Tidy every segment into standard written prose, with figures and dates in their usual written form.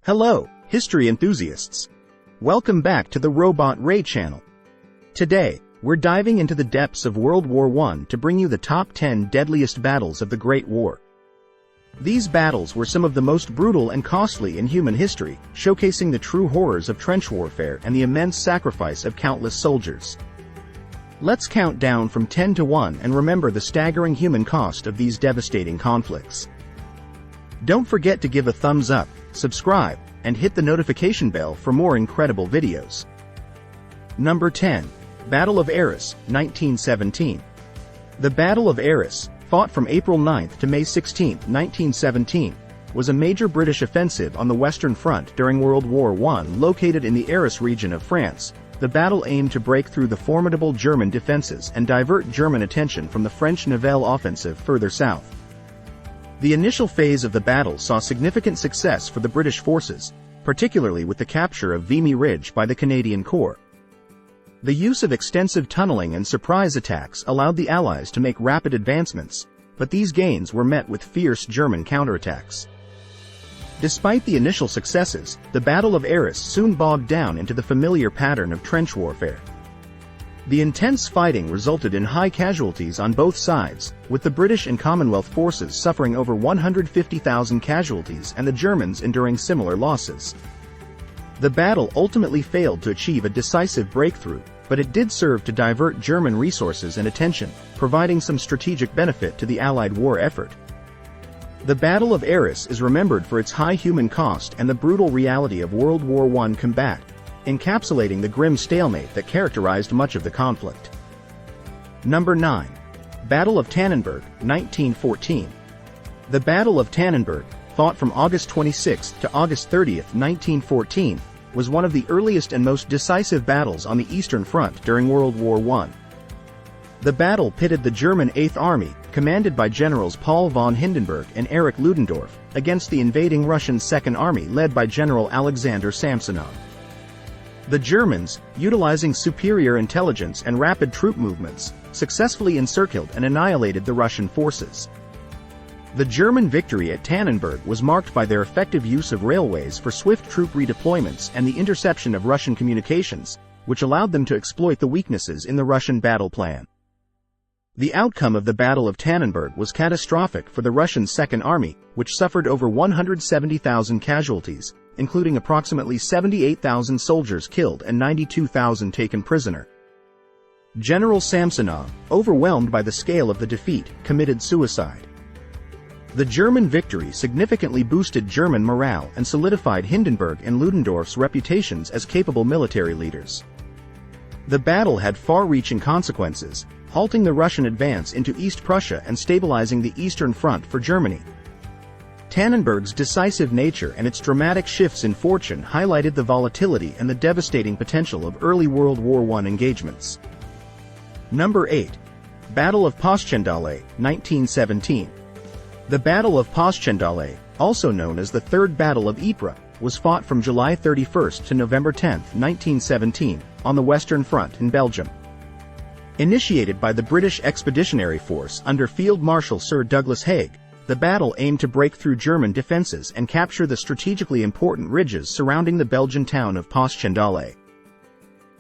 Hello, history enthusiasts. Welcome back to the Robot Ray channel. Today, we're diving into the depths of World War I to bring you the top 10 deadliest battles of the Great War. These battles were some of the most brutal and costly in human history, showcasing the true horrors of trench warfare and the immense sacrifice of countless soldiers. Let's count down from 10 to 1 and remember the staggering human cost of these devastating conflicts. Don't forget to give a thumbs up, subscribe, and hit the notification bell for more incredible videos. Number 10. Battle of Arras, 1917. The Battle of Arras, fought from April 9 to May 16, 1917, was a major British offensive on the Western Front during World War I. Located in the Arras region of France, the battle aimed to break through the formidable German defenses and divert German attention from the French Nivelle offensive further south. The initial phase of the battle saw significant success for the British forces, particularly with the capture of Vimy Ridge by the Canadian Corps. The use of extensive tunneling and surprise attacks allowed the Allies to make rapid advancements, but these gains were met with fierce German counterattacks. Despite the initial successes, the Battle of Arras soon bogged down into the familiar pattern of trench warfare. The intense fighting resulted in high casualties on both sides, with the British and Commonwealth forces suffering over 150,000 casualties and the Germans enduring similar losses. The battle ultimately failed to achieve a decisive breakthrough, but it did serve to divert German resources and attention, providing some strategic benefit to the Allied war effort. The Battle of Arras is remembered for its high human cost and the brutal reality of World War I combat, encapsulating the grim stalemate that characterized much of the conflict. Number 9. Battle of Tannenberg, 1914. The Battle of Tannenberg, fought from August 26 to August 30, 1914, was one of the earliest and most decisive battles on the Eastern Front during World War I. The battle pitted the German 8th Army, commanded by Generals Paul von Hindenburg and Erich Ludendorff, against the invading Russian Second Army led by General Alexander Samsonov. The Germans, utilizing superior intelligence and rapid troop movements, successfully encircled and annihilated the Russian forces. The German victory at Tannenberg was marked by their effective use of railways for swift troop redeployments and the interception of Russian communications, which allowed them to exploit the weaknesses in the Russian battle plan. The outcome of the Battle of Tannenberg was catastrophic for the Russian Second Army, which suffered over 170,000 casualties, including approximately 78,000 soldiers killed and 92,000 taken prisoner. General Samsonov, overwhelmed by the scale of the defeat, committed suicide. The German victory significantly boosted German morale and solidified Hindenburg and Ludendorff's reputations as capable military leaders. The battle had far-reaching consequences, halting the Russian advance into East Prussia and stabilizing the Eastern Front for Germany. Tannenberg's decisive nature and its dramatic shifts in fortune highlighted the volatility and the devastating potential of early World War I engagements. Number 8. Battle of Passchendaele, 1917. The Battle of Passchendaele, also known as the Third Battle of Ypres, was fought from July 31 to November 10, 1917, on the Western Front in Belgium. Initiated by the British Expeditionary Force under Field Marshal Sir Douglas Haig, the battle aimed to break through German defenses and capture the strategically important ridges surrounding the Belgian town of Passchendaele.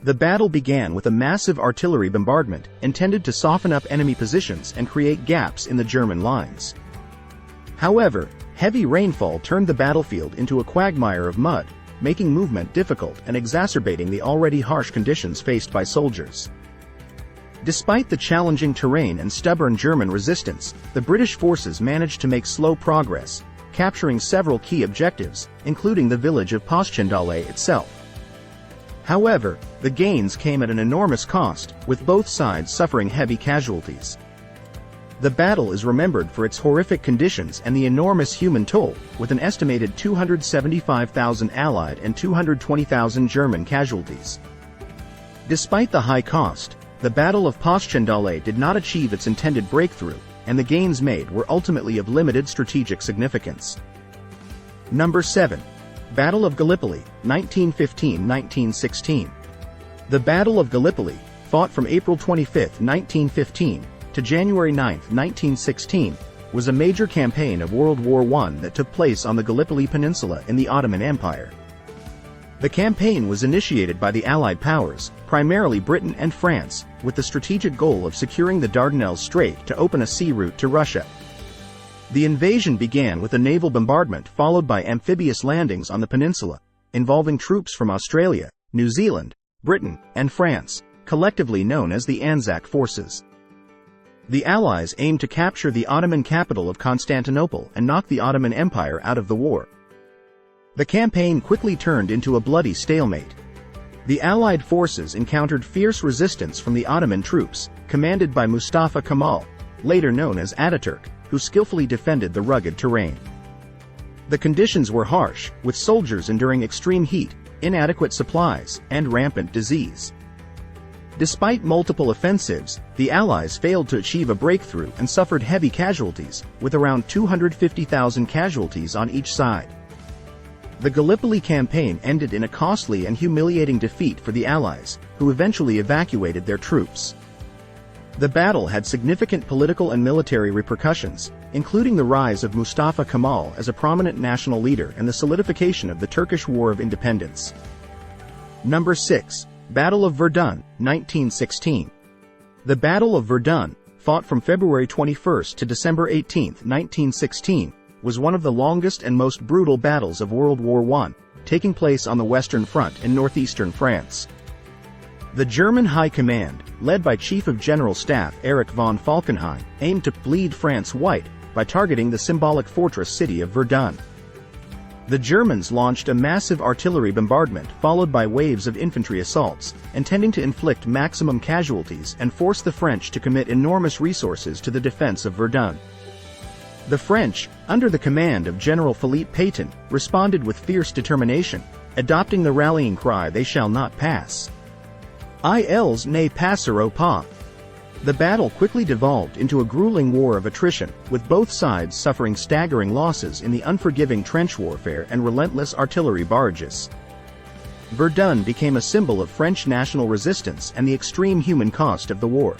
The battle began with a massive artillery bombardment intended to soften up enemy positions and create gaps in the German lines. However, heavy rainfall turned the battlefield into a quagmire of mud, making movement difficult and exacerbating the already harsh conditions faced by soldiers. Despite the challenging terrain and stubborn German resistance, the British forces managed to make slow progress, capturing several key objectives, including the village of Passchendaele itself. However, the gains came at an enormous cost, with both sides suffering heavy casualties. The battle is remembered for its horrific conditions and the enormous human toll, with an estimated 275,000 Allied and 220,000 German casualties. Despite the high cost, the Battle of Passchendaele did not achieve its intended breakthrough, and the gains made were ultimately of limited strategic significance. Number 7. Battle of Gallipoli, 1915–1916. The Battle of Gallipoli, fought from April 25, 1915, to January 9, 1916, was a major campaign of World War I that took place on the Gallipoli Peninsula in the Ottoman Empire. The campaign was initiated by the Allied powers, primarily Britain and France, with the strategic goal of securing the Dardanelles Strait to open a sea route to Russia. The invasion began with a naval bombardment followed by amphibious landings on the peninsula, involving troops from Australia, New Zealand, Britain, and France, collectively known as the Anzac Forces. The Allies aimed to capture the Ottoman capital of Constantinople and knock the Ottoman Empire out of the war. The campaign quickly turned into a bloody stalemate. The Allied forces encountered fierce resistance from the Ottoman troops, commanded by Mustafa Kemal, later known as Ataturk, who skillfully defended the rugged terrain. The conditions were harsh, with soldiers enduring extreme heat, inadequate supplies, and rampant disease. Despite multiple offensives, the Allies failed to achieve a breakthrough and suffered heavy casualties, with around 250,000 casualties on each side. The Gallipoli campaign ended in a costly and humiliating defeat for the Allies, who eventually evacuated their troops. The battle had significant political and military repercussions, including the rise of Mustafa Kemal as a prominent national leader and the solidification of the Turkish War of Independence. Number 6. Battle of Verdun, 1916. The Battle of Verdun, fought from February 21 to December 18, 1916, was one of the longest and most brutal battles of World War I, taking place on the Western Front in northeastern France. The German High Command, led by Chief of General Staff Erich von Falkenhayn, aimed to bleed France white by targeting the symbolic fortress city of Verdun. The Germans launched a massive artillery bombardment followed by waves of infantry assaults, intending to inflict maximum casualties and force the French to commit enormous resources to the defense of Verdun. The French, under the command of General Philippe Pétain, responded with fierce determination, adopting the rallying cry "They shall not pass." Ils ne passeront pas. The battle quickly devolved into a grueling war of attrition, with both sides suffering staggering losses in the unforgiving trench warfare and relentless artillery barrages. Verdun became a symbol of French national resistance and the extreme human cost of the war.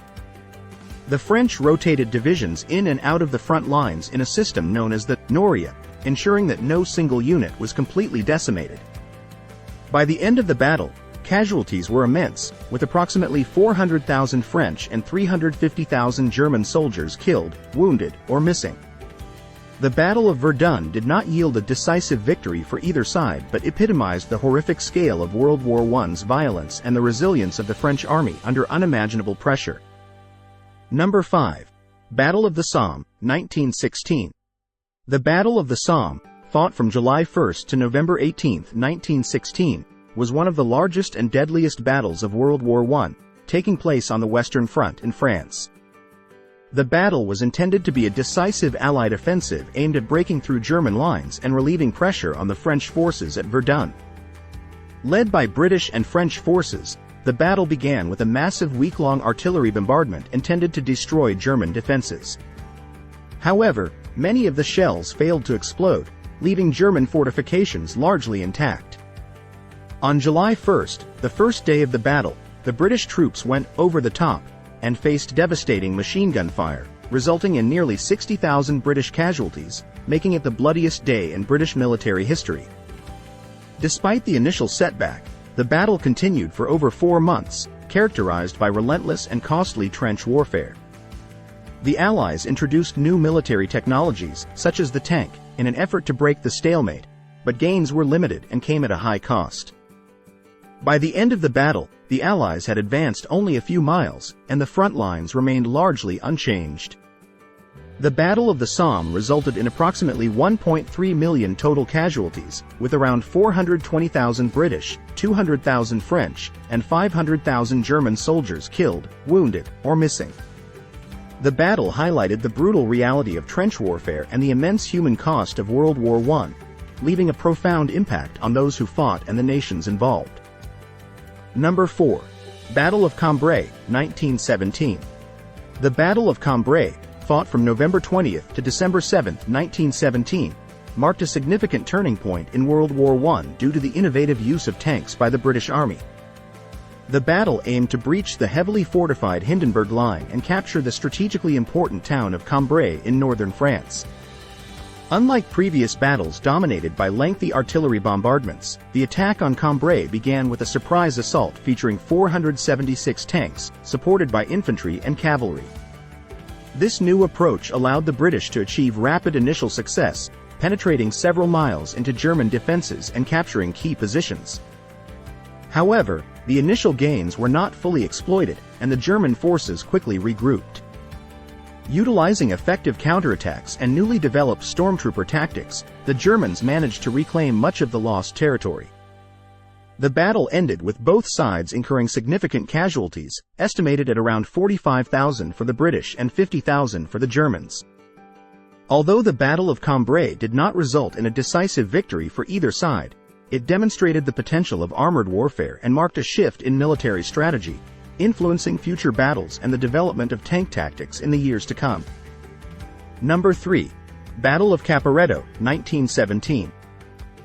The French rotated divisions in and out of the front lines in a system known as the Noria, ensuring that no single unit was completely decimated. By the end of the battle, casualties were immense, with approximately 400,000 French and 350,000 German soldiers killed, wounded, or missing. The Battle of Verdun did not yield a decisive victory for either side but epitomized the horrific scale of World War I's violence and the resilience of the French army under unimaginable pressure. Number 5. Battle of the Somme, 1916. The Battle of the Somme, fought from July 1 to November 18, 1916, was one of the largest and deadliest battles of World War I, taking place on the Western Front in France. The battle was intended to be a decisive Allied offensive aimed at breaking through German lines and relieving pressure on the French forces at Verdun. Led by British and French forces, the battle began with a massive week-long artillery bombardment intended to destroy German defenses. However, many of the shells failed to explode, leaving German fortifications largely intact. On July 1, the first day of the battle, the British troops went over the top and faced devastating machine gun fire, resulting in nearly 60,000 British casualties, making it the bloodiest day in British military history. Despite the initial setback, the battle continued for over 4 months, characterized by relentless and costly trench warfare. The Allies introduced new military technologies, such as the tank, in an effort to break the stalemate, but gains were limited and came at a high cost. By the end of the battle, the Allies had advanced only a few miles, and the front lines remained largely unchanged. The Battle of the Somme resulted in approximately 1.3 million total casualties, with around 420,000 British, 200,000 French, and 500,000 German soldiers killed, wounded, or missing. The battle highlighted the brutal reality of trench warfare and the immense human cost of World War I, leaving a profound impact on those who fought and the nations involved. Number 4. Battle of Cambrai, 1917. The Battle of Cambrai, fought from November 20 to December 7, 1917, marked a significant turning point in World War I due to the innovative use of tanks by the British Army. The battle aimed to breach the heavily fortified Hindenburg Line and capture the strategically important town of Cambrai in northern France. Unlike previous battles dominated by lengthy artillery bombardments, the attack on Cambrai began with a surprise assault featuring 476 tanks, supported by infantry and cavalry. This new approach allowed the British to achieve rapid initial success, penetrating several miles into German defenses and capturing key positions. However, the initial gains were not fully exploited, and the German forces quickly regrouped. Utilizing effective counterattacks and newly developed stormtrooper tactics, the Germans managed to reclaim much of the lost territory. The battle ended with both sides incurring significant casualties, estimated at around 45,000 for the British and 50,000 for the Germans. Although the Battle of Cambrai did not result in a decisive victory for either side, it demonstrated the potential of armored warfare and marked a shift in military strategy, influencing future battles and the development of tank tactics in the years to come. Number 3. Battle of Caporetto, 1917.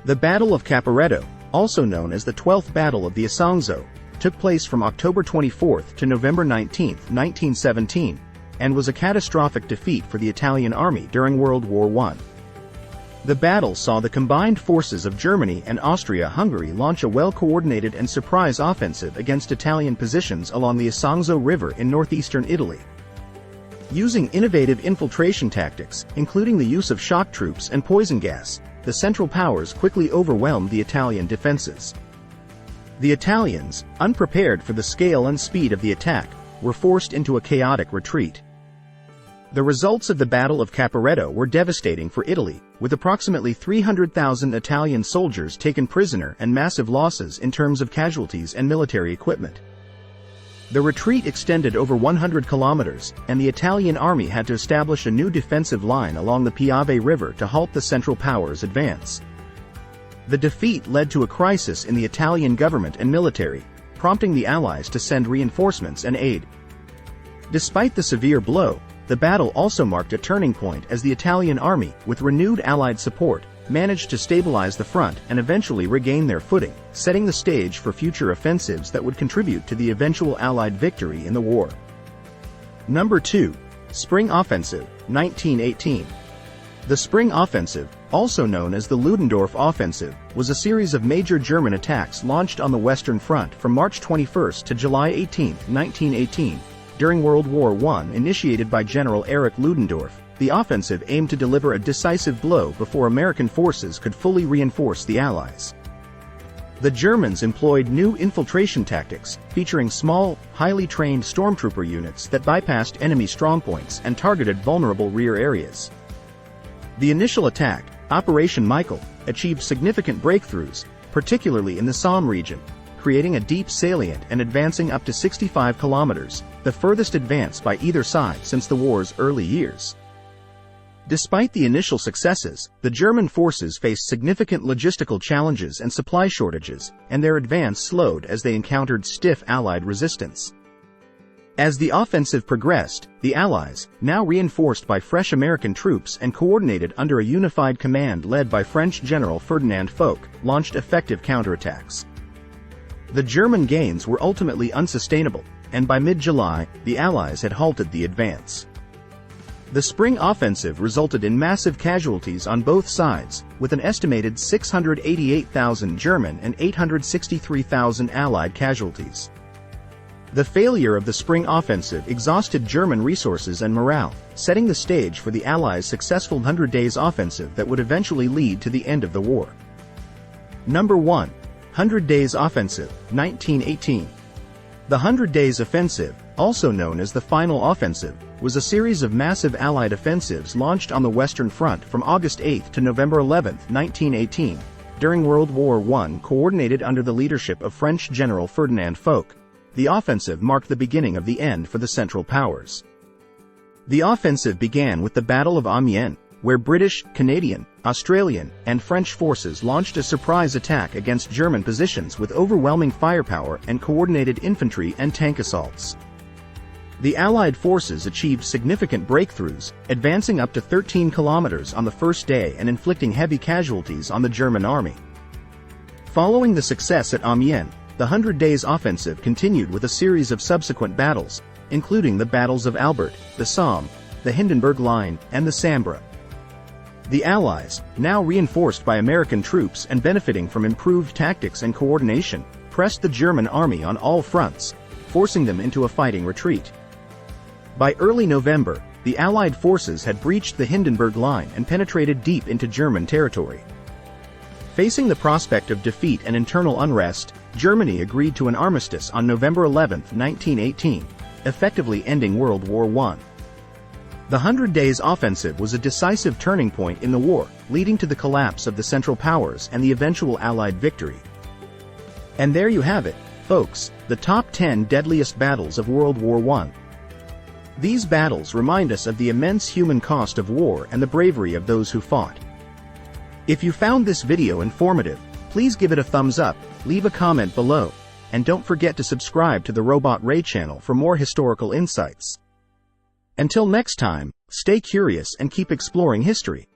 The Battle of Caporetto, also known as the 12th Battle of the Isonzo, took place from October 24 to November 19, 1917, and was a catastrophic defeat for the Italian army during World War I. The battle saw the combined forces of Germany and Austria-Hungary launch a well-coordinated and surprise offensive against Italian positions along the Isonzo River in northeastern Italy. Using innovative infiltration tactics, including the use of shock troops and poison gas, the Central Powers quickly overwhelmed the Italian defenses. The Italians, unprepared for the scale and speed of the attack, were forced into a chaotic retreat. The results of the Battle of Caporetto were devastating for Italy, with approximately 300,000 Italian soldiers taken prisoner and massive losses in terms of casualties and military equipment. The retreat extended over 100 kilometers, and the Italian army had to establish a new defensive line along the Piave River to halt the Central Powers' advance. The defeat led to a crisis in the Italian government and military, prompting the Allies to send reinforcements and aid. Despite the severe blow, the battle also marked a turning point as the Italian army, with renewed Allied support, managed to stabilize the front and eventually regain their footing, setting the stage for future offensives that would contribute to the eventual Allied victory in the war. Number 2. Spring Offensive, 1918. The Spring Offensive, also known as the Ludendorff Offensive, was a series of major German attacks launched on the Western Front from March 21 to July 18, 1918. During World War I, initiated by General Erich Ludendorff, the offensive aimed to deliver a decisive blow before American forces could fully reinforce the Allies. The Germans employed new infiltration tactics, featuring small, highly trained stormtrooper units that bypassed enemy strongpoints and targeted vulnerable rear areas. The initial attack, Operation Michael, achieved significant breakthroughs, particularly in the Somme region, creating a deep salient and advancing up to 65 kilometers, the furthest advance by either side since the war's early years. Despite the initial successes, the German forces faced significant logistical challenges and supply shortages, and their advance slowed as they encountered stiff Allied resistance. As the offensive progressed, the Allies, now reinforced by fresh American troops and coordinated under a unified command led by French General Ferdinand Foch, launched effective counterattacks. The German gains were ultimately unsustainable, and by mid-July, the Allies had halted the advance. The Spring Offensive resulted in massive casualties on both sides, with an estimated 688,000 German and 863,000 Allied casualties. The failure of the Spring Offensive exhausted German resources and morale, setting the stage for the Allies' successful 100 Days Offensive that would eventually lead to the end of the war. Number 1. 100 Days Offensive, 1918. The 100 Days Offensive, also known as the Final Offensive, was a series of massive Allied offensives launched on the Western Front from August 8 to November 11, 1918, during World War I, coordinated under the leadership of French General Ferdinand Foch. The offensive marked the beginning of the end for the Central Powers. The offensive began with the Battle of Amiens, where British, Canadian, Australian, and French forces launched a surprise attack against German positions with overwhelming firepower and coordinated infantry and tank assaults. The Allied forces achieved significant breakthroughs, advancing up to 13 kilometers on the first day and inflicting heavy casualties on the German army. Following the success at Amiens, The Hundred Days Offensive continued with a series of subsequent battles, including the battles of Albert, the Somme, the Hindenburg Line, and the Sambre. The Allies, now reinforced by American troops and benefiting from improved tactics and coordination, pressed the German army on all fronts, forcing them into a fighting retreat. By early November, the Allied forces had breached the Hindenburg Line and penetrated deep into German territory. Facing the prospect of defeat and internal unrest, Germany agreed to an armistice on November 11, 1918, effectively ending World War I. The Hundred Days Offensive was a decisive turning point in the war, leading to the collapse of the Central Powers and the eventual Allied victory. And there you have it, folks, the top 10 deadliest battles of World War I. These battles remind us of the immense human cost of war and the bravery of those who fought. If you found this video informative, please give it a thumbs up, leave a comment below, and don't forget to subscribe to the Robot Ray channel for more historical insights. Until next time, stay curious and keep exploring history.